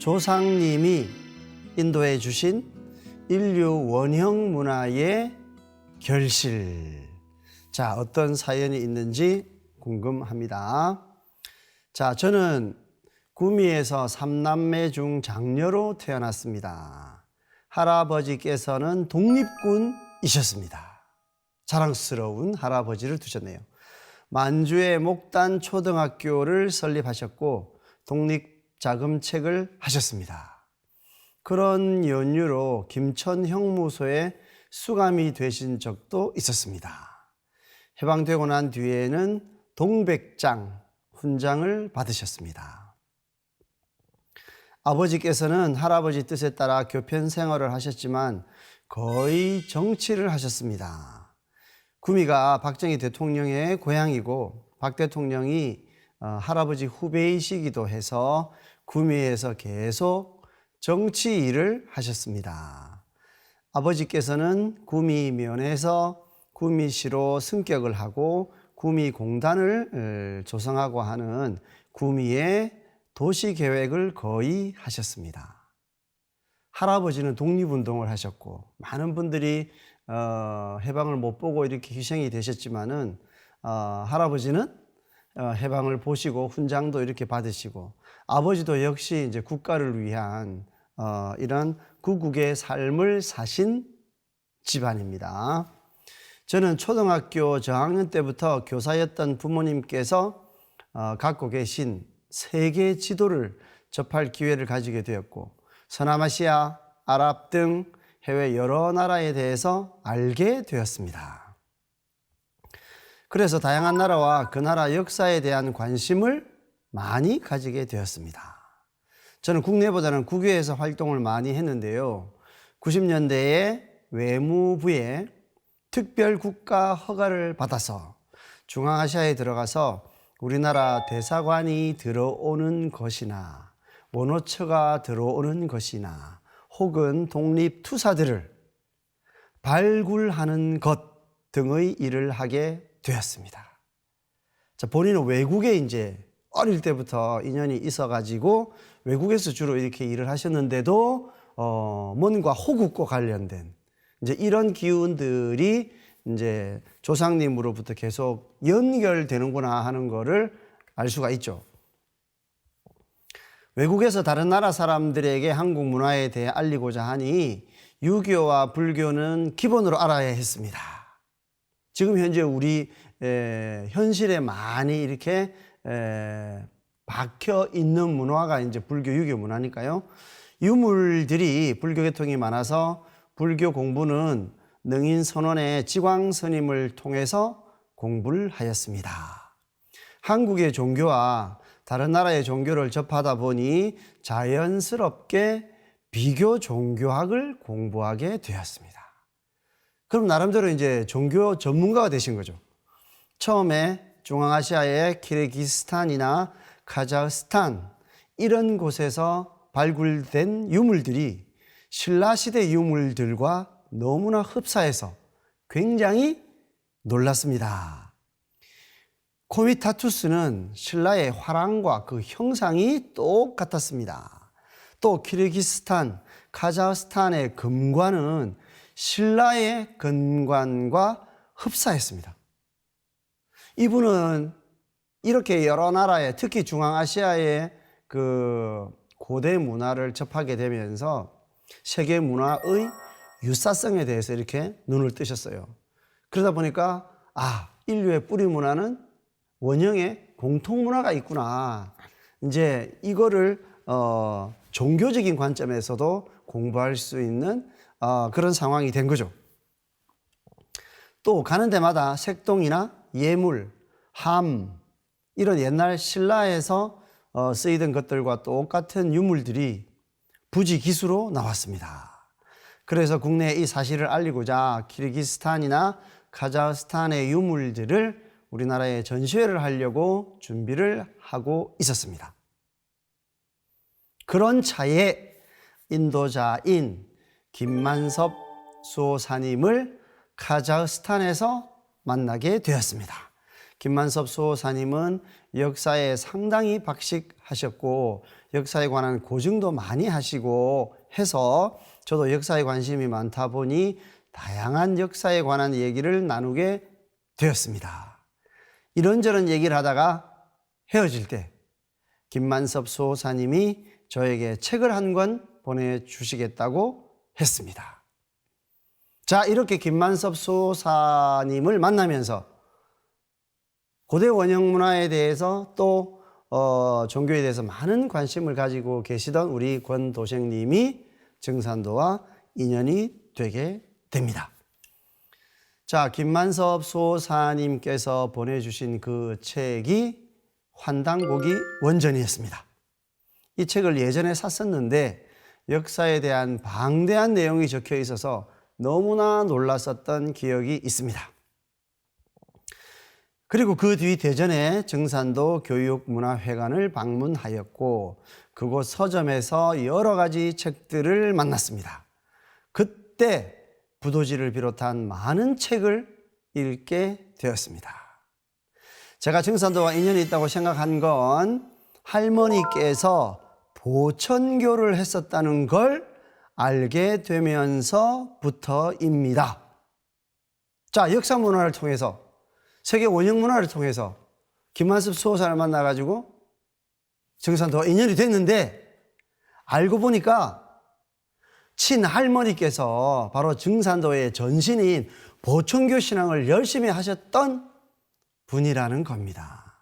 조상님이 인도해 주신 인류 원형 문화의 결실. 자, 어떤 사연이 있는지 궁금합니다. 자, 저는 구미에서 3남매 중 장녀로 태어났습니다. 할아버지께서는 독립군이셨습니다. 자랑스러운 할아버지를 두셨네요. 만주에 목단 초등학교를 설립하셨고 독립자금책을 하셨습니다. 그런 연유로 김천 형무소에 수감이 되신 적도 있었습니다. 해방되고 난 뒤에는 동백장 훈장을 받으셨습니다. 아버지께서는 할아버지 뜻에 따라 교편 생활을 하셨지만 거의 정치를 하셨습니다. 구미가 박정희 대통령의 고향이고 박 대통령이 할아버지 후배이시기도 해서 구미에서 계속 정치 일을 하셨습니다. 아버지께서는 구미면에서 구미시로 승격을 하고 구미공단을 조성하고 하는 구미의 도시계획을 거의 하셨습니다. 할아버지는 독립운동을 하셨고 많은 분들이 해방을 못 보고 이렇게 희생이 되셨지만은 할아버지는 해방을 보시고 훈장도 이렇게 받으시고 아버지도 역시 이제 국가를 위한 이런 구국의 삶을 사신 집안입니다. 저는 초등학교 저학년 때부터 교사였던 부모님께서 갖고 계신 세계 지도를 접할 기회를 가지게 되었고 서남아시아, 아랍 등 해외 여러 나라에 대해서 알게 되었습니다. 그래서 다양한 나라와 그 나라 역사에 대한 관심을 많이 가지게 되었습니다. 저는 국내보다는 국외에서 활동을 많이 했는데요. 90년대에 외무부에 특별 국가 허가를 받아서 중앙아시아에 들어가서 우리나라 대사관이 들어오는 것이나 원호처가 들어오는 것이나 혹은 독립투사들을 발굴하는 것 등의 일을 하게 되었습니다. 자, 본인은 외국에 이제 어릴 때부터 인연이 있어가지고 외국에서 주로 이렇게 일을 하셨는데도 뭔가 호국과 관련된 이제 이런 기운들이 이제 조상님으로부터 계속 연결되는구나 하는 거를 알 수가 있죠. 외국에서 다른 나라 사람들에게 한국 문화에 대해 알리고자 하니 유교와 불교는 기본으로 알아야 했습니다. 지금 현재 우리 현실에 많이 이렇게 박혀 있는 문화가 이제 불교, 유교 문화니까요. 유물들이 불교 계통이 많아서 불교 공부는 능인선원의 지광스님을 통해서 공부를 하였습니다. 한국의 종교와 다른 나라의 종교를 접하다 보니 자연스럽게 비교 종교학을 공부하게 되었습니다. 그럼 나름대로 이제 종교 전문가가 되신 거죠. 처음에 중앙아시아의 키르기스탄이나 카자흐스탄 이런 곳에서 발굴된 유물들이 신라시대 유물들과 너무나 흡사해서 굉장히 놀랐습니다. 코미타투스는 신라의 화랑과 그 형상이 똑같았습니다. 또 키르기스탄, 카자흐스탄의 금관은 신라의 금관과 흡사했습니다. 이분은 이렇게 여러 나라의 특히 중앙아시아의 그 고대 문화를 접하게 되면서 세계 문화의 유사성에 대해서 이렇게 눈을 뜨셨어요. 그러다 보니까 인류의 뿌리 문화는 원형의 공통 문화가 있구나. 이제 이거를 종교적인 관점에서도 공부할 수 있는 그런 상황이 된 거죠. 또 가는 데마다 색동이나 예물, 함 이런 옛날 신라에서 쓰이던 것들과 똑같은 유물들이 부지기수로 나왔습니다. 그래서 국내에 이 사실을 알리고자 키르기스탄이나 카자흐스탄의 유물들을 우리나라에 전시회를 하려고 준비를 하고 있었습니다. 그런 차에 인도자인 김만섭 수호사님을 카자흐스탄에서 만나게 되었습니다. 김만섭 수호사님은 역사에 상당히 박식하셨고 역사에 관한 고증도 많이 하시고 해서 저도 역사에 관심이 많다 보니 다양한 역사에 관한 얘기를 나누게 되었습니다. 이런저런 얘기를 하다가 헤어질 때 김만섭 수호사님이 저에게 책을 한 권 보내주시겠다고 했습니다. 자, 이렇게 김만섭 수호사님을 만나면서 고대 원형 문화에 대해서 또 종교에 대해서 많은 관심을 가지고 계시던 우리 권도생님이 증산도와 인연이 되게 됩니다. 자, 김만섭 수호사님께서 보내주신 그 책이 환단고기 원전이었습니다. 이 책을 예전에 샀었는데 역사에 대한 방대한 내용이 적혀 있어서 너무나 놀랐었던 기억이 있습니다. 그리고 그 뒤 대전에 증산도 교육문화회관을 방문하였고 그곳 서점에서 여러 가지 책들을 만났습니다. 그때 부도지를 비롯한 많은 책을 읽게 되었습니다. 제가 증산도와 인연이 있다고 생각한 건 할머니께서 보천교를 했었다는 걸 알게 되면서부터입니다. 자, 역사 문화를 통해서 세계 원형 문화를 통해서 김만섭 수호사를 만나가지고 증산도와 인연이 됐는데 알고 보니까 친할머니께서 바로 증산도의 전신인 보천교 신앙을 열심히 하셨던 분이라는 겁니다.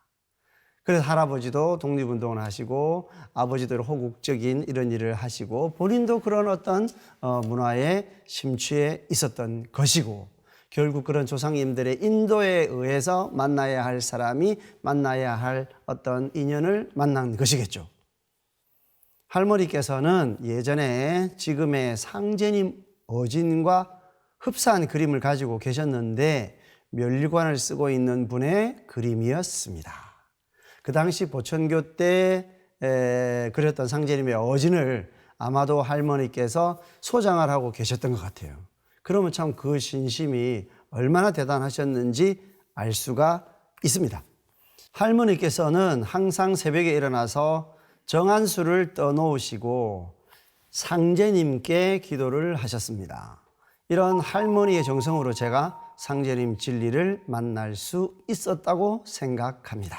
그래서 할아버지도 독립운동을 하시고 아버지도 호국적인 이런 일을 하시고 본인도 그런 어떤 문화에 심취해 있었던 것이고 결국 그런 조상님들의 인도에 의해서 만나야 할 사람이 만나야 할 어떤 인연을 만난 것이겠죠. 할머니께서는 예전에 지금의 상제님 어진과 흡사한 그림을 가지고 계셨는데 멸관을 쓰고 있는 분의 그림이었습니다. 그 당시 보천교 때 그렸던 상제님의 어진을 아마도 할머니께서 소장을 하고 계셨던 것 같아요. 그러면 참 그 신심이 얼마나 대단하셨는지 알 수가 있습니다. 할머니께서는 항상 새벽에 일어나서 정한수를 떠놓으시고 상제님께 기도를 하셨습니다. 이런 할머니의 정성으로 제가 상제님 진리를 만날 수 있었다고 생각합니다.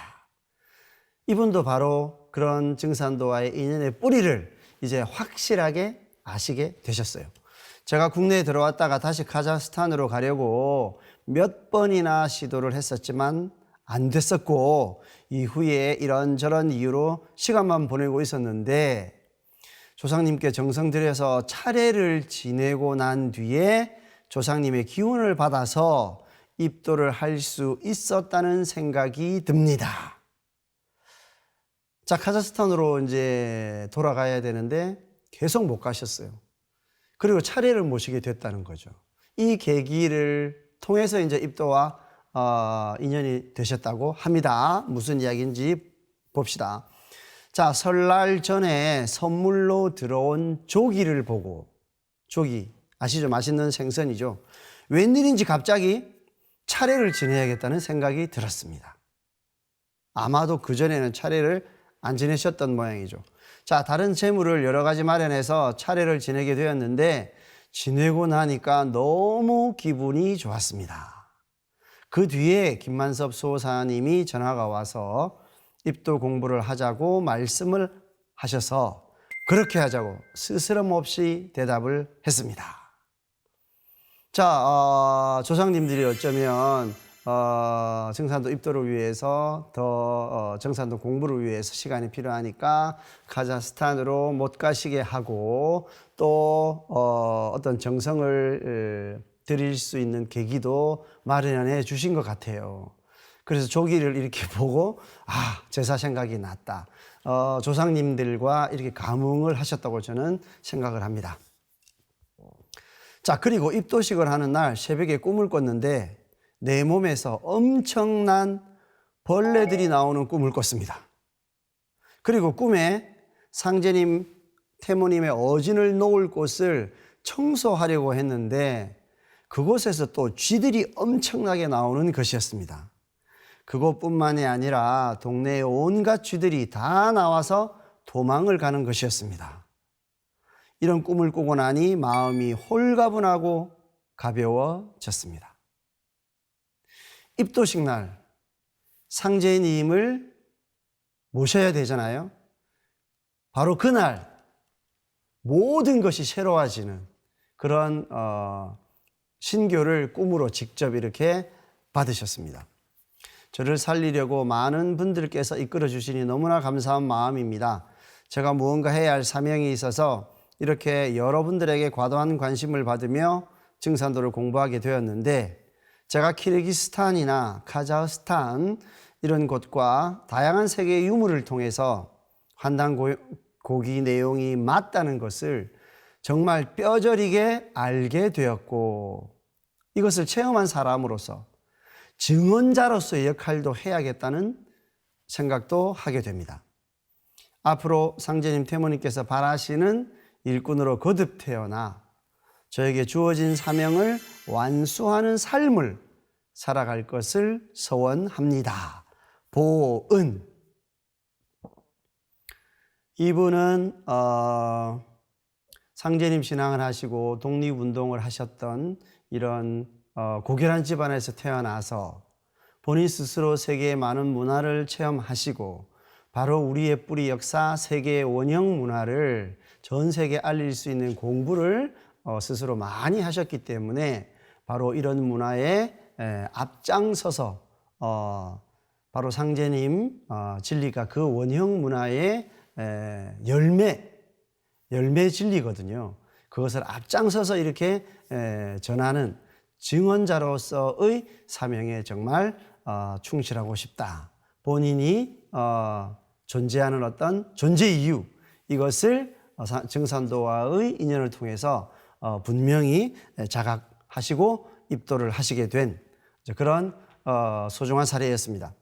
이분도 바로 그런 증산도와의 인연의 뿌리를 이제 확실하게 아시게 되셨어요. 제가 국내에 들어왔다가 다시 카자흐스탄으로 가려고 몇 번이나 시도를 했었지만 안 됐었고 이후에 이런저런 이유로 시간만 보내고 있었는데 조상님께 정성 들여서 차례를 지내고 난 뒤에 조상님의 기운을 받아서 입도를 할 수 있었다는 생각이 듭니다. 자, 카자흐스탄으로 이제 돌아가야 되는데 계속 못 가셨어요. 그리고 차례를 모시게 됐다는 거죠. 이 계기를 통해서 이제 입도와 인연이 되셨다고 합니다. 무슨 이야기인지 봅시다. 자, 설날 전에 선물로 들어온 조기를 보고, 조기 아시죠? 맛있는 생선이죠. 웬일인지 갑자기 차례를 지내야겠다는 생각이 들었습니다. 아마도 그전에는 차례를 안 지내셨던 모양이죠. 자, 다른 재물을 여러 가지 마련해서 차례를 지내게 되었는데 지내고 나니까 너무 기분이 좋았습니다. 그 뒤에 김만섭 수호사님이 전화가 와서 입도 공부를 하자고 말씀을 하셔서 그렇게 하자고 스스럼 없이 대답을 했습니다. 자, 조상님들이 어쩌면 증산도 입도를 위해서 더 증산도 공부를 위해서 시간이 필요하니까 카자흐스탄으로 못 가시게 하고 또 어떤 정성을 드릴 수 있는 계기도 마련해 주신 것 같아요. 그래서 조기를 이렇게 보고 제사 생각이 났다. 조상님들과 이렇게 감흥을 하셨다고 저는 생각을 합니다. 자, 그리고 입도식을 하는 날 새벽에 꿈을 꿨는데 내 몸에서 엄청난 벌레들이 나오는 꿈을 꿨습니다. 그리고 꿈에 상제님, 태모님의 어진을 놓을 곳을 청소하려고 했는데 그곳에서 또 쥐들이 엄청나게 나오는 것이었습니다. 그것뿐만이 아니라 동네의 온갖 쥐들이 다 나와서 도망을 가는 것이었습니다. 이런 꿈을 꾸고 나니 마음이 홀가분하고 가벼워졌습니다. 입도식 날 상제님을 모셔야 되잖아요. 바로 그날 모든 것이 새로워지는 그런 신교를 꿈으로 직접 이렇게 받으셨습니다. 저를 살리려고 많은 분들께서 이끌어 주시니 너무나 감사한 마음입니다. 제가 무언가 해야 할 사명이 있어서 이렇게 여러분들에게 과도한 관심을 받으며 증산도를 공부하게 되었는데, 제가 키르기스탄이나 카자흐스탄 이런 곳과 다양한 세계의 유물을 통해서 환단고기 내용이 맞다는 것을 정말 뼈저리게 알게 되었고, 이것을 체험한 사람으로서 증언자로서의 역할도 해야겠다는 생각도 하게 됩니다. 앞으로 상제님 태모님께서 바라시는 일꾼으로 거듭 태어나 저에게 주어진 사명을 완수하는 삶을 살아갈 것을 소원합니다. 보은. 이분은 상제님 신앙을 하시고 독립운동을 하셨던 이런 고결한 집안에서 태어나서 본인 스스로 세계의 많은 문화를 체험하시고 바로 우리의 뿌리 역사 세계의 원형 문화를 전 세계에 알릴 수 있는 공부를 스스로 많이 하셨기 때문에 바로 이런 문화에 앞장서서 바로 상제님 진리가 그 원형 문화의 열매 진리거든요. 그것을 앞장서서 이렇게 전하는 증언자로서의 사명에 정말 충실하고 싶다. 본인이 존재하는 어떤 존재 이유, 이것을 증산도와의 인연을 통해서 분명히 자각하시고 입도를 하시게 된 그런 소중한 사례였습니다.